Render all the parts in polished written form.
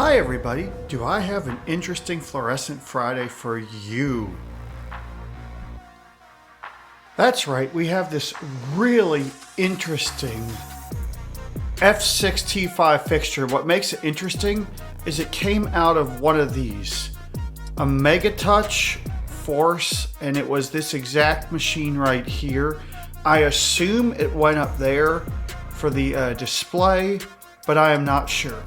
Hi everybody, do I have an interesting Fluorescent Friday for you? That's right, we have this really interesting F6T5 fixture. What makes it interesting is it came out of one of these, a MegaTouch Force, and it was this exact machine right here. I assume it went up there for the display, but I am not sure.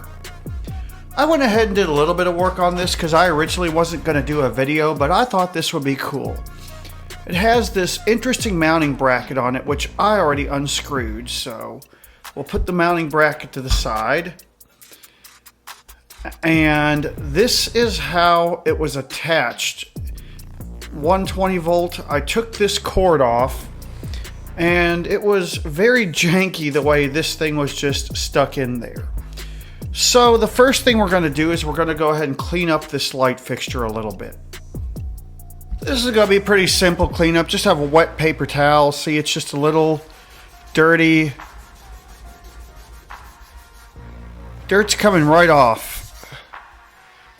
I went ahead and did a little bit of work on this because I originally wasn't going to do a video, but I thought this would be cool. It has this interesting mounting bracket on it, which I already unscrewed, so we'll put the mounting bracket to the side. And this is how it was attached. 120 volt. I took this cord off, and it was very janky the way this thing was just stuck in there. So the first thing we're going to do is we're going to go ahead and clean up this light fixture a little bit. This is going to be a pretty simple cleanup. Just have a wet paper towel. See, it's just a little dirty. Dirt's coming right off.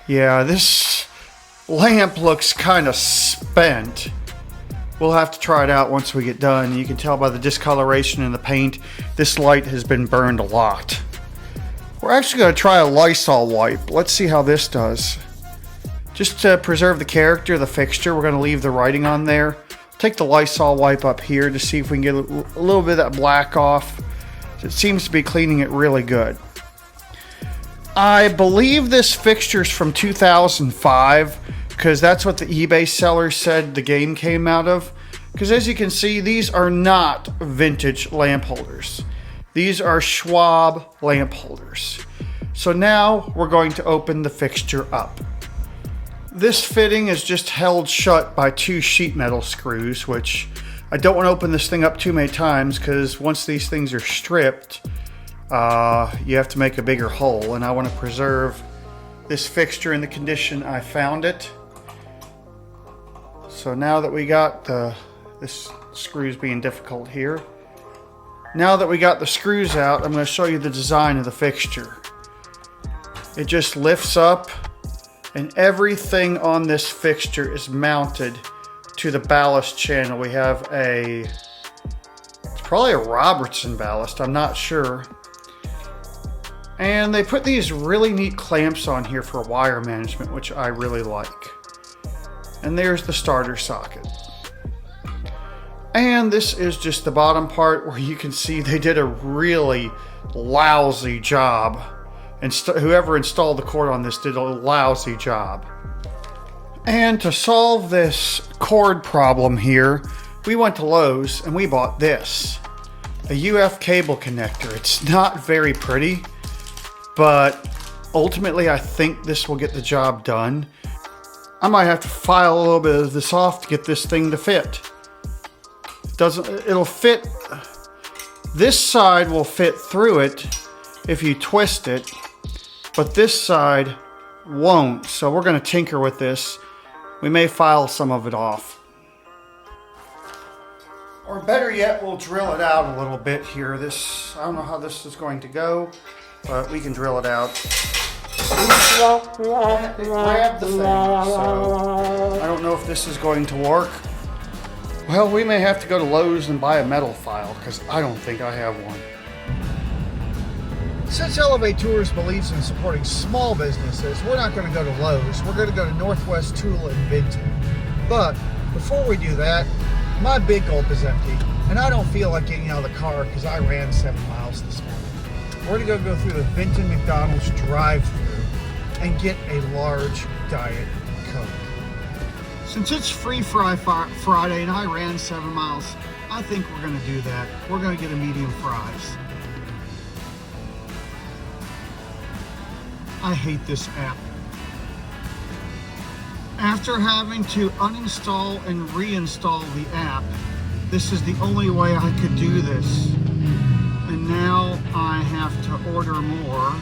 Yeah, this lamp looks kind of spent. We'll have to try it out once we get done. You can tell by the discoloration in the paint, this light has been burned a lot. We're actually going to try a Lysol wipe. Let's see how this does. Just to preserve the character of the fixture, we're going to leave the writing on there. Take the Lysol wipe up here to see if we can get a little bit of that black off. It seems to be cleaning it really good. I believe this fixture's from 2005 because that's what the eBay seller said the game came out of. Because as you can see, these are not vintage lamp holders. These are Schwab lamp holders. So now we're going to open the fixture up. This fitting is just held shut by two sheet metal screws, which I don't want to open this thing up too many times because once these things are stripped, you have to make a bigger hole, and I want to preserve this fixture in the condition I found it. So now that we got this screws being difficult here. Now that we got the screws out, I'm going to show you the design of the fixture. It just lifts up, and everything on this fixture is mounted to the ballast channel. We have it's probably a Robertson ballast, I'm not sure. And they put these really neat clamps on here for wire management, which I really like. And there's the starter socket. And this is just the bottom part where you can see they did a really lousy job. And whoever installed the cord on this did a lousy job. And to solve this cord problem here, we went to Lowe's and we bought this. A UF cable connector. It's not very pretty, but ultimately I think this will get the job done. I might have to file a little bit of this off to get this thing to fit. It'll fit, this side will fit through it if you twist it, but this side won't. So we're going to tinker with this. We may file some of it off. Or better yet, we'll drill it out a little bit here. I don't know how this is going to go, but we can drill it out. It grabbed the thing, so I don't know if this is going to work. Well, we may have to go to Lowe's and buy a metal file because I don't think I have one. Since elevaTOURS believes in supporting small businesses, we're not going to go to Lowe's. We're going to go to Northwest Tool in Benton. But before we do that, my big gulp is empty, and I don't feel like getting out of the car because I ran 7 miles this morning. We're going to go through the Benton McDonald's drive-thru and get a large Diet Coke. Since it's Free Fry Friday and I ran 7 miles, I think we're going to do that. We're going to get a medium fries. I hate this app. After having to uninstall and reinstall the app, this is the only way I could do this. And now I have to order more.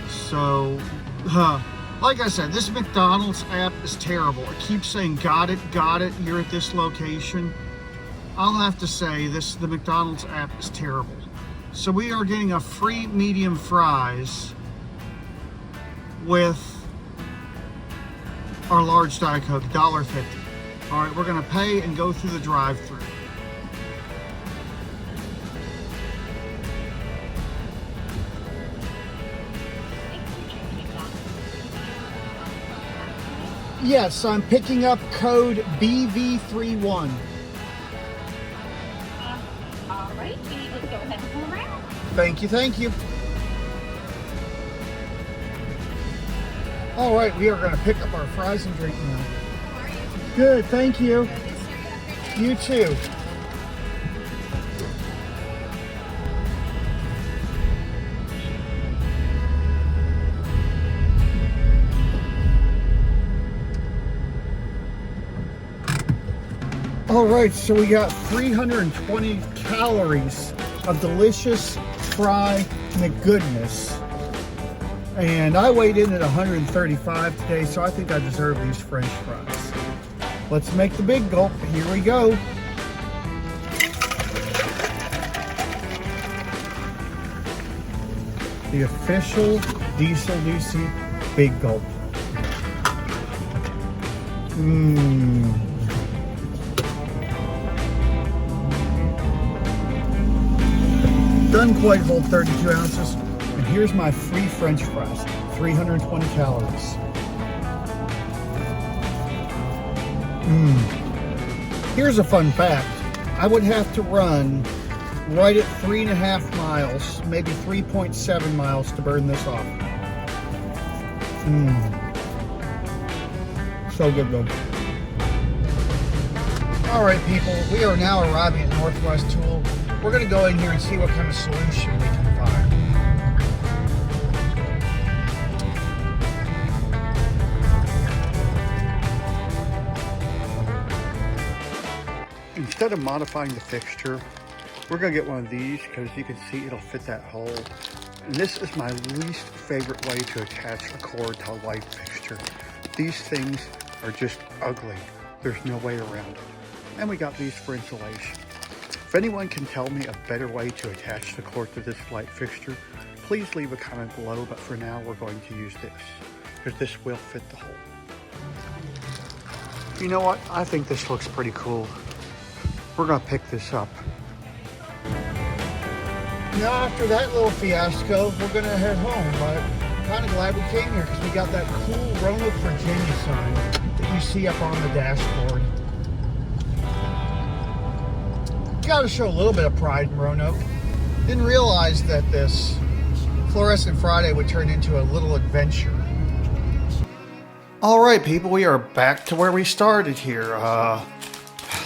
So, like I said, this McDonald's app is terrible. It keeps saying, got it, you're at this location. I'll have to say, the McDonald's app is terrible. So we are getting a free medium fries with our large Diet Coke, $1.50. All right, we're gonna pay and go through the drive-thru. Yes, I'm picking up code BV31. All right, can you just go ahead and pull around? Thank you, thank you. All right, we are going to pick up our fries and drink now. How are you? Good, thank you. You too. All right, so we got 320 calories of delicious fry McGoodness. And I weighed in at 135 today, so I think I deserve these French fries. Let's make the big gulp. Here we go. The official DieselDucy Big Gulp. Mmm. Doesn't quite hold 32 ounces. And here's my free French fries, 320 calories. Here's a fun fact. I would have to run right at 3.5 miles, maybe 3.7 miles to burn this off. So good though. All right, people, we are now arriving at Northwest Tool. We're gonna go in here and see what kind of solution we can find. Instead of modifying the fixture, we're gonna get one of these because you can see it'll fit that hole. And this is my least favorite way to attach a cord to a light fixture. These things are just ugly. There's no way around it. And we got these for insulation. If anyone can tell me a better way to attach the cord to this light fixture, please leave a comment below, but for now we're going to use this, because this will fit the hole. You know what? I think this looks pretty cool. We're gonna pick this up. Now after that little fiasco, we're gonna head home, but I'm kind of glad we came here because we got that cool Roanoke, Virginia sign that you see up on the dashboard. Got to show a little bit of pride in Roanoke. Didn't realize that this Fluorescent Friday would turn into a little adventure. All right, people, we are back to where we started here.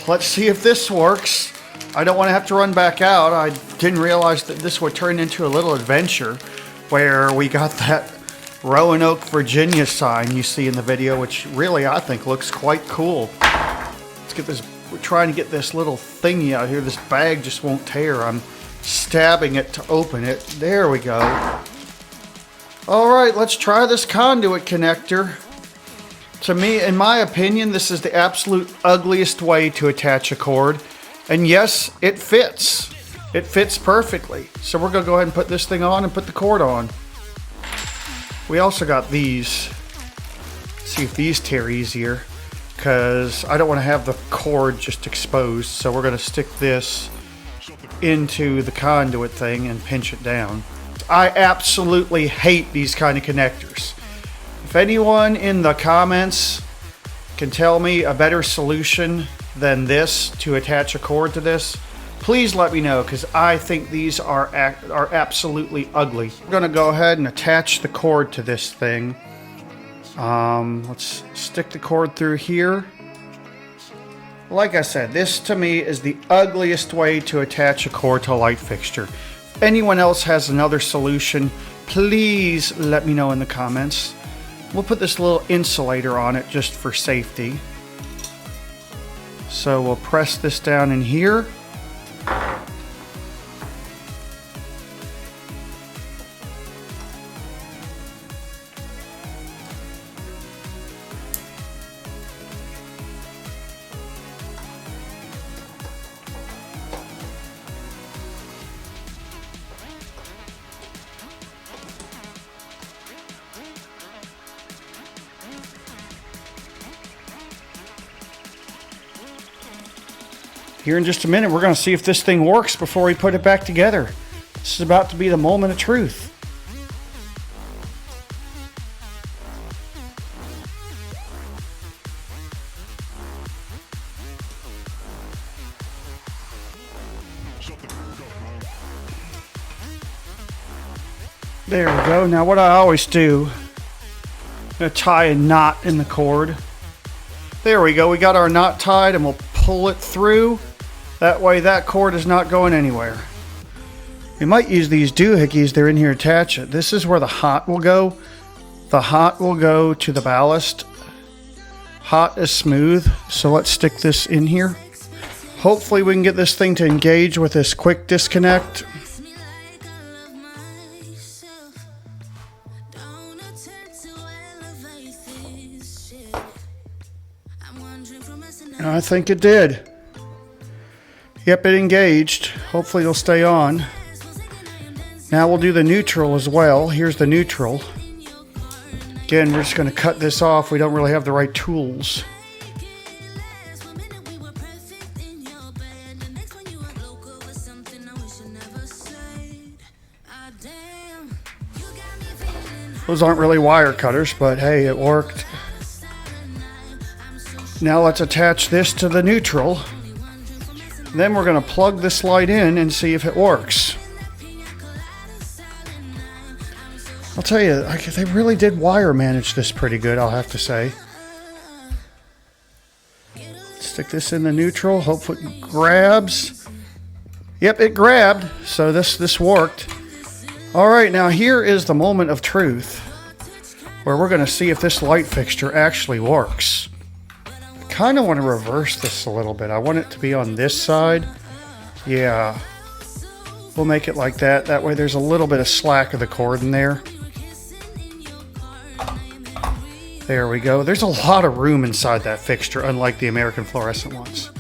Let's see if this works. I don't want to have to run back out. I didn't realize that this would turn into a little adventure where we got that Roanoke, Virginia sign you see in the video, which really I think looks quite cool. Let's get this. We're trying to get this little thingy out here. This bag just won't tear. I'm stabbing it to open it. There we go. All right, let's try this conduit connector. To me, in my opinion, this is the absolute ugliest way to attach a cord. And yes, it fits. It fits perfectly. So we're gonna go ahead and put this thing on and put the cord on. We also got these. Let's see if these tear easier, because I don't want to have the cord just exposed. So we're going to stick this into the conduit thing and pinch it down. I absolutely hate these kind of connectors. If anyone in the comments can tell me a better solution than this to attach a cord to this, please let me know, because I think these are absolutely ugly. We're going to go ahead and attach the cord to this thing. Let's stick the cord through here. Like I said, this to me is the ugliest way to attach a cord to a light fixture. If anyone else has another solution, please let me know in the comments. We'll put this little insulator on it just for safety. So we'll press this down in here. here in just a minute, we're going to see if this thing works before we put it back together. This is about to be the moment of truth. There we go. Now what I always do, I'm going to tie a knot in the cord. There we go. We got our knot tied and we'll pull it through. That way that cord is not going anywhere. We might use these doohickeys. They're in here to attach it. This is where the hot will go. The hot will go to the ballast. Hot is smooth. So let's stick this in here. Hopefully we can get this thing to engage with this quick disconnect. I think it did. Yep, it engaged. Hopefully it'll stay on. Now we'll do the neutral as well. Here's the neutral. Again, we're just going to cut this off. We don't really have the right tools. Those aren't really wire cutters, but hey, it worked. Now let's attach this to the neutral. Then we're going to plug this light in and see if it works. I'll tell you, they really did wire manage this pretty good, I'll have to say. Stick this in the neutral, hope it grabs. Yep, it grabbed, so this worked. Alright, now here is the moment of truth, where we're going to see if this light fixture actually works. I kind of want to reverse this a little bit. I want it to be on this side. Yeah. We'll make it like that. That way there's a little bit of slack of the cord in there. There we go. There's a lot of room inside that fixture, unlike the American fluorescent ones.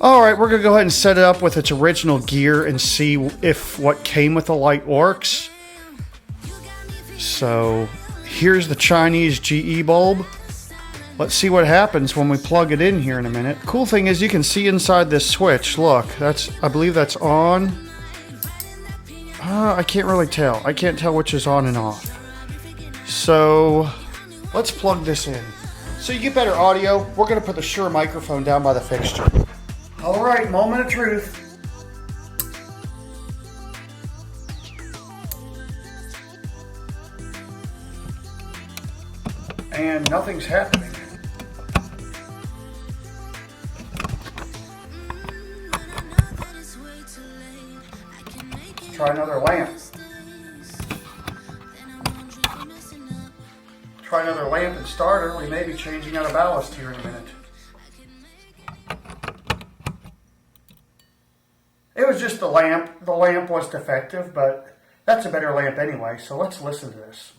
Alright, we're going to go ahead and set it up with its original gear and see if what came with the light works. So, here's the Chinese GE bulb. Let's see what happens when we plug it in here in a minute. Cool thing is you can see inside this switch. Look, I believe that's on. I can't really tell. I can't tell which is on and off. So let's plug this in. So you get better audio, we're going to put the Shure microphone down by the fixture. All right, moment of truth. And nothing's happening. Try another lamp. Try another lamp and starter. We may be changing out a ballast here in a minute. It was just the lamp. The lamp was defective, but that's a better lamp anyway, so let's listen to this.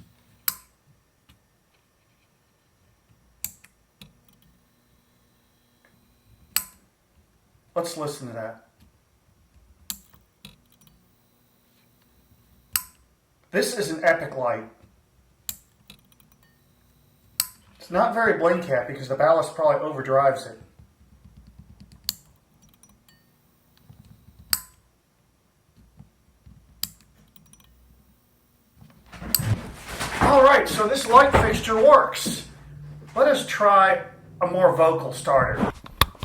Let's listen to that. This is an epic light. It's not very blink happy because the ballast probably overdrives it. Alright, so this light fixture works. Let us try a more vocal starter.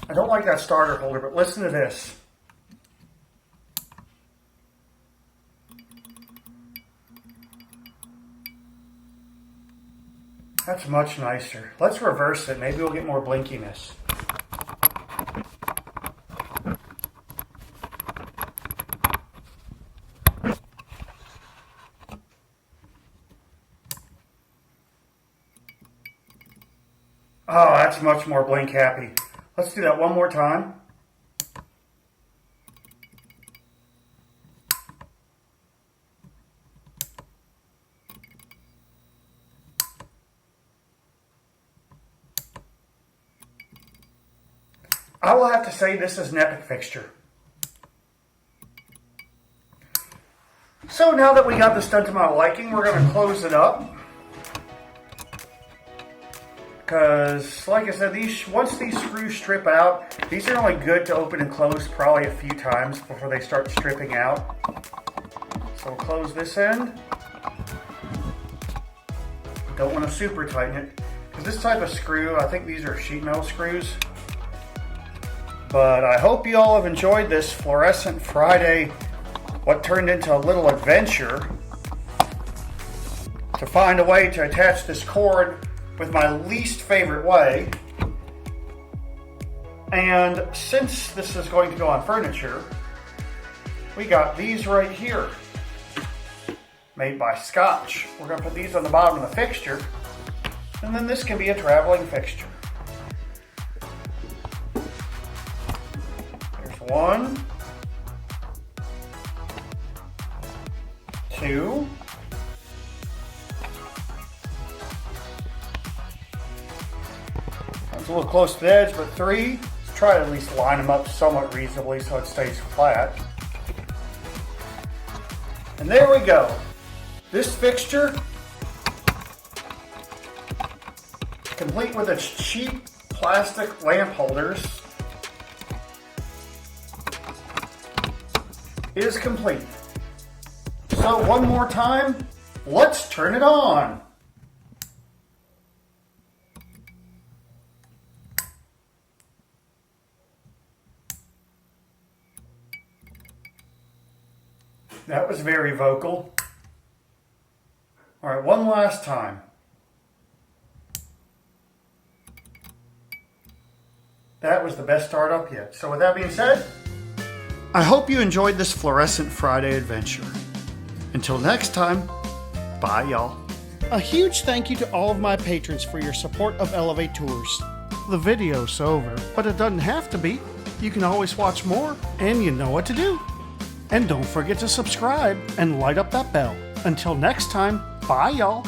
I don't like that starter holder, but listen to this. That's much nicer. Let's reverse it. Maybe we'll get more blinkiness. Oh, that's much more blink happy. Let's do that one more time. I will have to say this is an epic fixture. So now that we got this done to my liking, we're going to close it up. because, like I said, once these screws strip out, these are only good to open and close probably a few times before they start stripping out. So we'll close this end. Don't want to super tighten it, because this type of screw, I think these are sheet metal screws. But I hope you all have enjoyed this Fluorescent Friday, what turned into a little adventure to find a way to attach this cord with my least favorite way. And since this is going to go on furniture, we got these right here, made by Scotch. We're going to put these on the bottom of the fixture, and then this can be a traveling fixture. There's 1, 2, it's a little close to the edge, but 3. Let's try to at least line them up somewhat reasonably so it stays flat. And there we go. This fixture, complete with its cheap plastic lamp holders, is complete. So one more time, let's turn it on. That was very vocal. All right, one last time. That was the best start up yet. So with that being said, I hope you enjoyed this Fluorescent Friday adventure. Until next time, bye y'all. A huge thank you to all of my patrons for your support of elevaTOURS. The video's over, but it doesn't have to be. You can always watch more, and you know what to do. And don't forget to subscribe and light up that bell. Until next time, bye y'all.